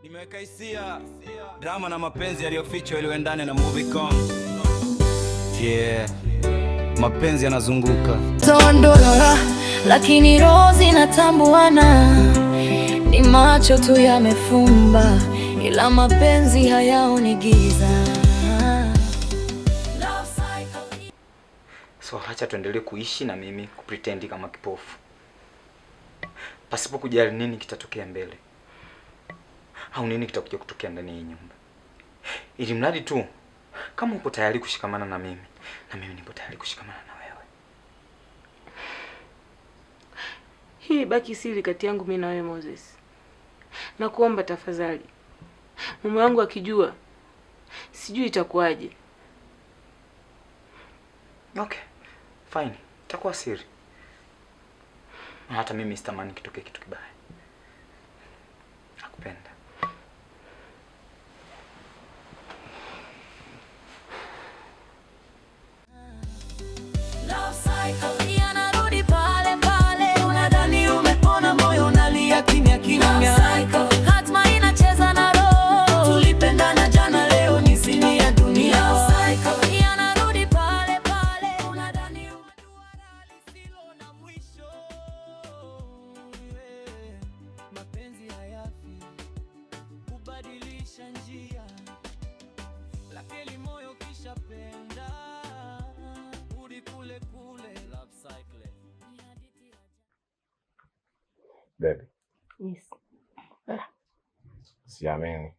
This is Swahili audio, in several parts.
Nimeweka hisia, drama na mapenzi yaliyofichwa ili uendane na Movicom. Yeah, mapenzi yanazunguka Tondora, lakini roho zinatambuana. Ni macho tu yamefumba, ila mapenzi hayaoni giza. So acha tuendelee kuishi na mimi kupretend kama kipofu, pasipo kujali nini kitatokea mbele au nini kitakuja kutokea ndani ya nyumba. Ili mradi tu kama upo tayari kushikamana na mimi nipo tayari kushikamana na wewe. Hii baki siri kati yangu mimi na wewe Moses. Nakuomba tafadhali. Mume wangu akijua, sijui itakuwaje. Okay, fine. Itakuwa siri. Na hata mimi sitamani kitokee kitu kibaya. Nakupenda. Love cycle yanarudi pale pale, unadhani umepona, moyo unalia kimya kimya. Hatma inacheza na roho, tulipendana jana, leo ni sini ya dunia. Love cycle yanarudi pale pale, unadhani umeduara lisilo na mwisho. Mapenzi hayafi, kubadilisha njia, lakini moyo kisha penda kule kule. Love cycle. Baby. Yes. Siamini.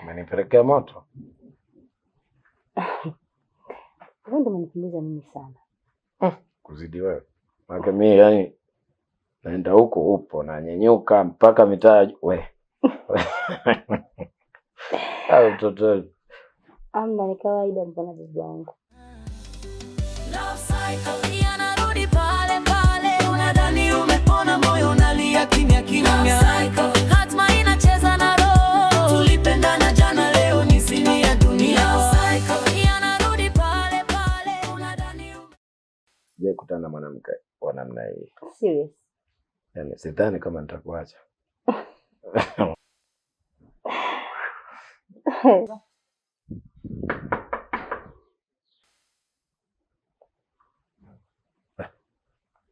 Umenipelekea moto. Wewe ndio umenikimbiza mimi sana. Kuzidi wewe. Maana mimi yani naenda huko upo na nyenyuka mpaka mitaa we. Au mtoto. Amna, ni kawaida mbona bibi wangu. Love cycle yanarudi pale pale, unadhani umepona, moyo unalia kimya kimya. Hatma inacheza na roho, tulipendana jana, leo ni sini ya dunia. Love cycle yanarudi pale pale, unadhani Je, kutana na mwanamke wa namna hii? Serious. Yaani sidhani kama nitakuacha.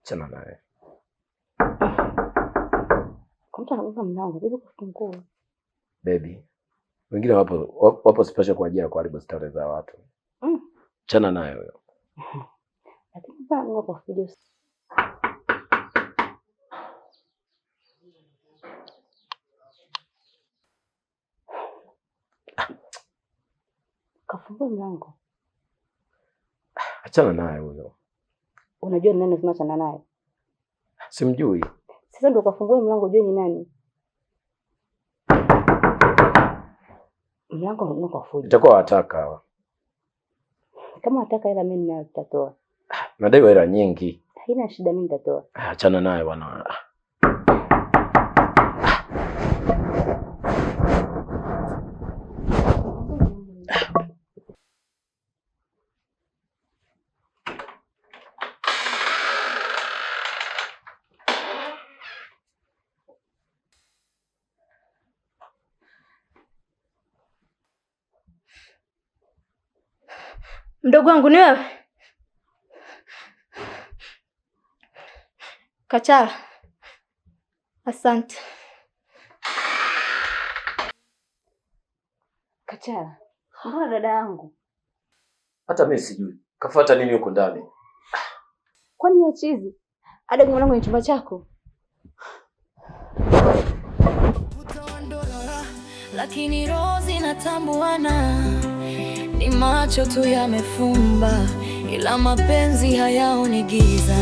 Chana naye. Kumta anagonga mlango, bibi kufungua. Baby. Wengine wapo special kwa ajili ya kuharibu starehe za watu. Chana naye huyo. Lakini bana ngoja kwa video. Kafungua mlango. Achana naye huyo. Unajua ni nani tunachana naye? Simjui. Sasa ndio kafungua mlango, ujue ni nani? Mlango unakuwa fujo. Itakuwa wataka hawa. Kama wataka hela mimi nitatoa. Nadaiwa hela nyingi. Haina shida, mimi nitatoa. Achana naye bwana. Mdogo wangu ni wewe? Kachala. Asante. Kachala. Mbona dada yangu? Hata mimi sijui. Kafuata nini huko ndani? Kwani ya chizi? Ada mwanangu kwenye chumba chako. Tondora, lakini roho zinatambuana. Ni macho tu yamefumba, ila mapenzi hayaoni giza.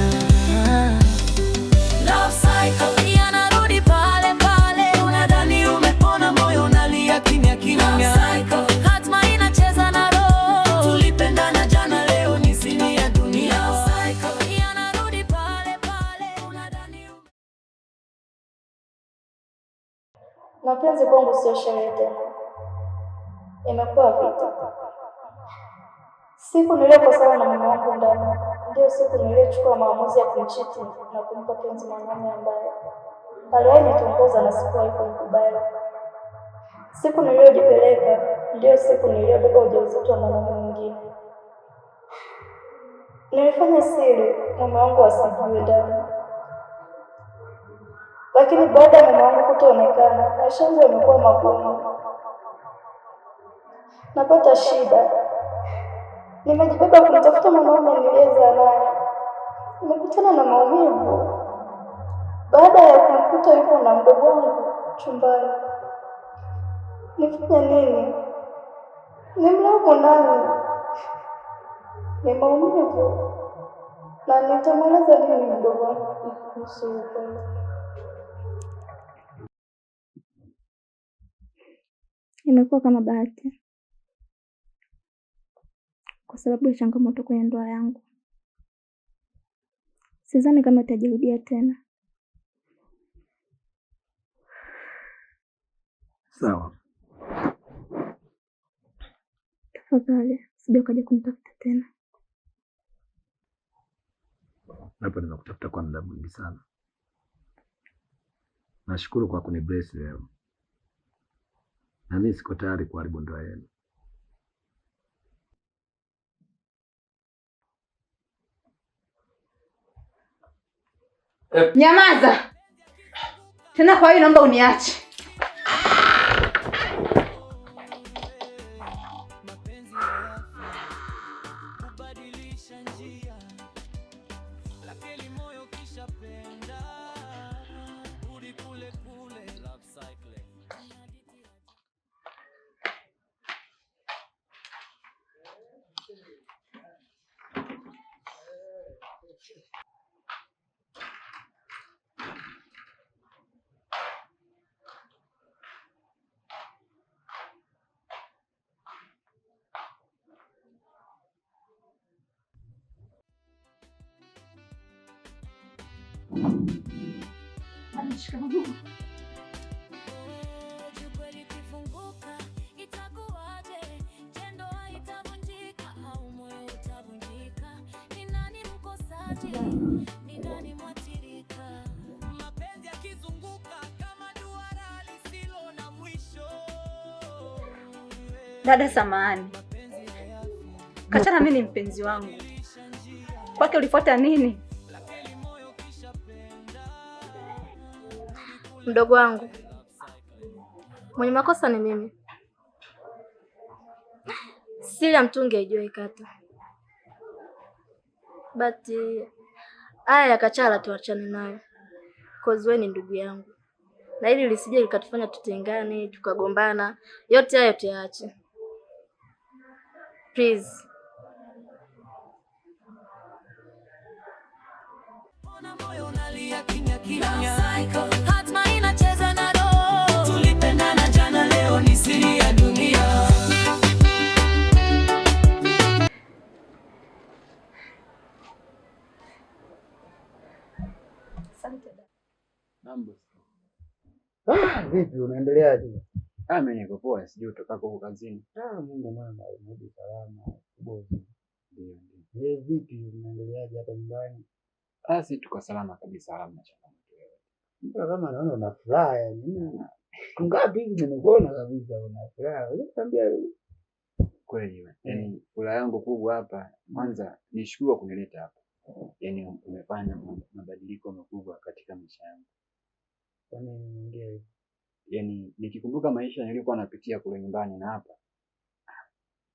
Love cycle yanarudi pale pale, unadhani umepona, moyo unalia kimya kimya. Hatma inacheza na roho, tulipendana jana, leo ni sini ya dunia. Love cycle yanarudi pale pale, unadhani Mapenzi kwangu sio sherehe tena. Imekuwa vita. Siku niliyokosana na mume wangu ndani, ndio siku niliyochukua maamuzi ya kumchiti na kumpa penzi mwanamume ambaye aliwahi nitongoza na sikuwahi kumkubali. Siku niliyojipeleka ndio siku niliyobeba ujauzito wa mwanaume mwingine. Nilifanya siri mume wangu asijue ndani, lakini baada ya mume wangu kutoonekana, maisha yangu yamekuwa magumu. Napata shida. Nimejibeba kumtafuta mwanaume niliyezaa naye. Nimekutana na maumivu baada ya kumkuta yuko na mdogo wangu chumbani. Nifanye nini? Nimlaumu nani? Ni maumivu. Na nitamweleza nini mdogo wangu kuhusu ukweli? Imekuwa kama bahati kwa sababu ya changamoto kwenye ndoa yangu. Sidhani kama itajirudia tena. Sawa. Tafadhali usije ukaja kunitafuta tena. Hapa nimekutafuta kwa muda mwingi sana. Nashukuru kwa kunibless leo. Na mimi siko tayari kuharibu ndoa yenu. Nyamaza! Tena kwa hiyo naomba uniache. Dada samahani. Kachana, mimi ni mpenzi wangu. Kwake ulifuata nini? Mdogo wangu, mwenye makosa ni mimi. Siri ya mtungi haijui kata. But haya ya Kachala tuachane nayo. Cause wewe ni ndugu yangu. Na hili lisije likatufanya tutengane, tukagombana. Yote hayo tuyaache. Please. Moyo unalia kimya kimya. Hatma inacheza na roho. Tulipendana jana, leo ni siri ya dunia. Asante dada. Mambo. Vipi unaendeleaje? Mimi niko poa, sijui utokako huko kazini. Mungu mwema, umerudi salama. Bosi. Ndio. Vipi unaendeleaje hapa nyumbani? Si tuko salama kabisa, hamna changamoto yoyote. Mbona kama naona una furaha yani? Kungapi hivi nimekuona kabisa una furaha. Nikwambia Kweli, yaani furaha yangu kubwa hapa, kwanza nishukuru kunileta hapa. Yaani umefanya mabadiliko makubwa katika maisha yangu. Kwa nini unaongea hivyo? Yaani nikikumbuka maisha nilikuwa napitia kule nyumbani na hapa.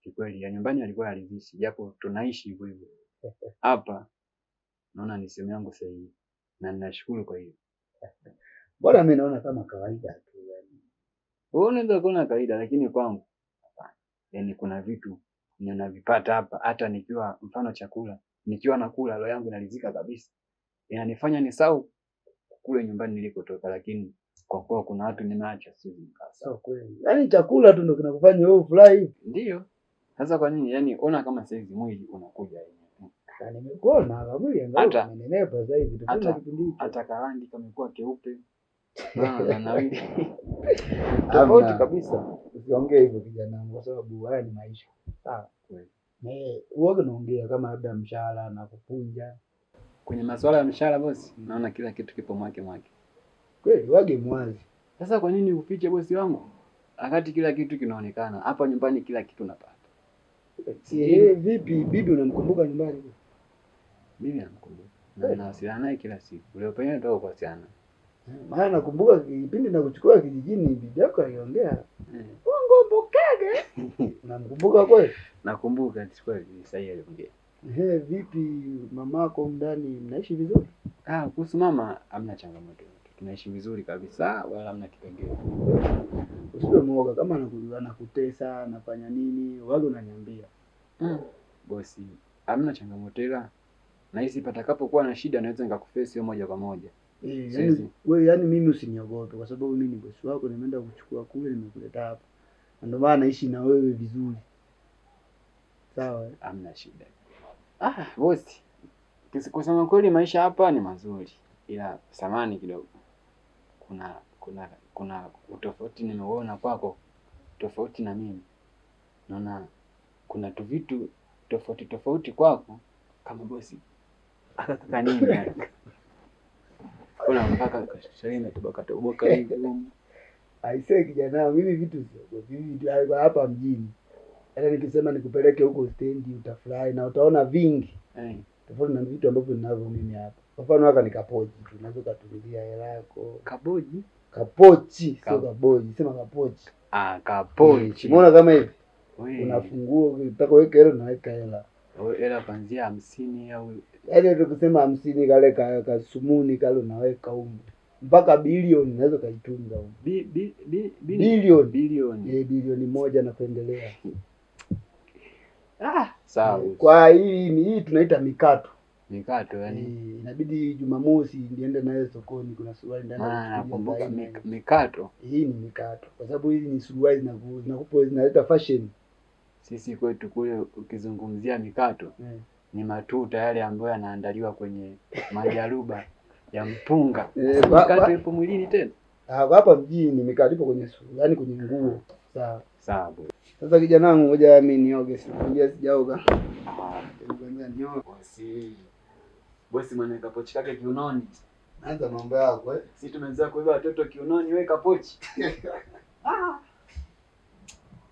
Kikweli ya nyumbani alikuwa alizishi, japo tunaishi hivyo hivyo. Hapa naona ni sehemu yangu sahihi na ninashukuru kwa hiyo. Bora mimi naona kama kawaida tu yani. Wewe unaweza kuona kawaida lakini kwangu hapana. Yaani kuna vitu ninavipata hapa, hata nikiwa mfano chakula, nikiwa nakula roho yangu inaridhika kabisa. Inanifanya nisahau kule nyumbani nilikotoka, lakini kwa kuwa kuna watu nimeacha siwezi nikasahau. Kweli. Yaani chakula tu ndio kinakufanya wewe ufurahi. Ndio. Sasa kwa nini? Yaani ona kama saizi mwili unakuja yenyewe. Nimekuona mwili angalau umenenepa zaidi. Tupenda kipindi hiki. Hata karangi kamekuwa keupe. Na nawili. Tofauti kabisa. Usiongee hivyo kijana wangu kwa sababu haya ni maisha. Sawa. Kweli. Uoga naongea kama labda mshahara na kupunja. Kwenye masuala ya mshahara bosi, naona kila kitu kipo mwake mwake. Kweli wage mwazi. Sasa kwa nini ufiche bosi wangu? Wakati kila kitu kinaonekana. Hapa nyumbani kila kitu napata. Vipi bibi unamkumbuka nyumbani? Bibi namkumbuka. Na nawasiliana naye kila siku. Leo penyewe ndio kuwasiliana. Maana nakumbuka kipindi na kuchukua kijijini bibi yako aliongea. Ungombokaga. Unamkumbuka kweli? Nakumbuka kweli, sahihi aliongea. Vipi mamako ndani mnaishi vizuri? Kuhusu mama hamna changamoto. Tunaishi vizuri kabisa wala hamna kipengele. Usiwe mwoga kama anakutesa, anafanya nini, wage unaniambia. Bosi, hamna changamoto ila nahisi patakapokuwa na shida naweza nikakuface hiyo moja kwa moja. Yani mimi usiniogope kwa sababu mimi ni bosi wako, nimeenda kuchukua kule nimekuleta hapa. Ndio maana naishi na wewe vizuri. Sawa? Hamna shida. Bosi. Kusema kweli maisha hapa ni mazuri. Ila samani kidogo. Kuna utofauti nimeona kwako tofauti na mimi. Naona kuna tu vitu tofauti kwako kama bosi. Akataka nini yani? Kuna mpaka kashaina toboka hivi. Aisee kijana, mimi vitu sio hapa mjini. Hata nikisema nikupeleke huko stendi utafurahi na utaona vingi. Tofauti na vitu ambavyo ninavyo mimi hapa. Kwa mfano hapa ni kapochi tu, unaweza kutumilia hela yako. Kapochi? Kapochi, sio kaboji, sema kapochi. Kapochi. Umeona kama hivi? Unafungua, unataka weka hela unaweka hela. Hela kuanzia 50 au yaani tukisema 50 kale kasumuni kale unaweka huko. Mpaka bilioni unaweza kaitunza huko. Bilioni. Bilioni 1 na kuendelea. Sawa. Kwa hii tunaita mikato. Mikato yani. Inabidi Jumamosi niende nayo sokoni, kuna suruali ndani. Nakumbuka mikato. Hii ni mikato. Kwa sababu hizi ni suruali zinakupa zinaleta fashion. Sisi kwetu kule ukizungumzia mikato ni matuta yale ambayo yanaandaliwa kwenye majaruba ya mpunga. Mikato ipo mwilini tena. Hapa mjini mikato ipo kwenye yani kwenye nguo. Sawa. Sawa. Sasa kijana wangu ngoja mimi nioge, sijaoga. Ngoja nioge. Bosi mwana kapochi kake kiunoni. Anza mambo yako Sisi tumeanza kuiba watoto kiunoni, wewe kapochi.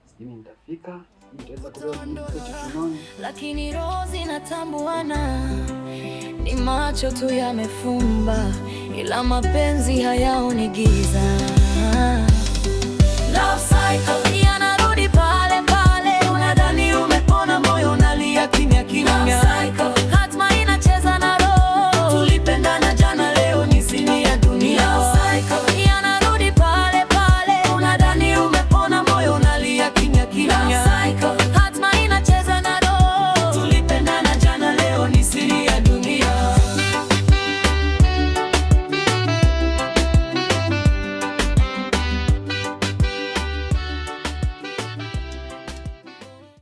Sijui nitafika, nitaweza kubeba kipochi kiunoni. Lakini roho zinatambuana. Ni macho tu yamefumba, ila mapenzi hayaoni giza. Love cycle.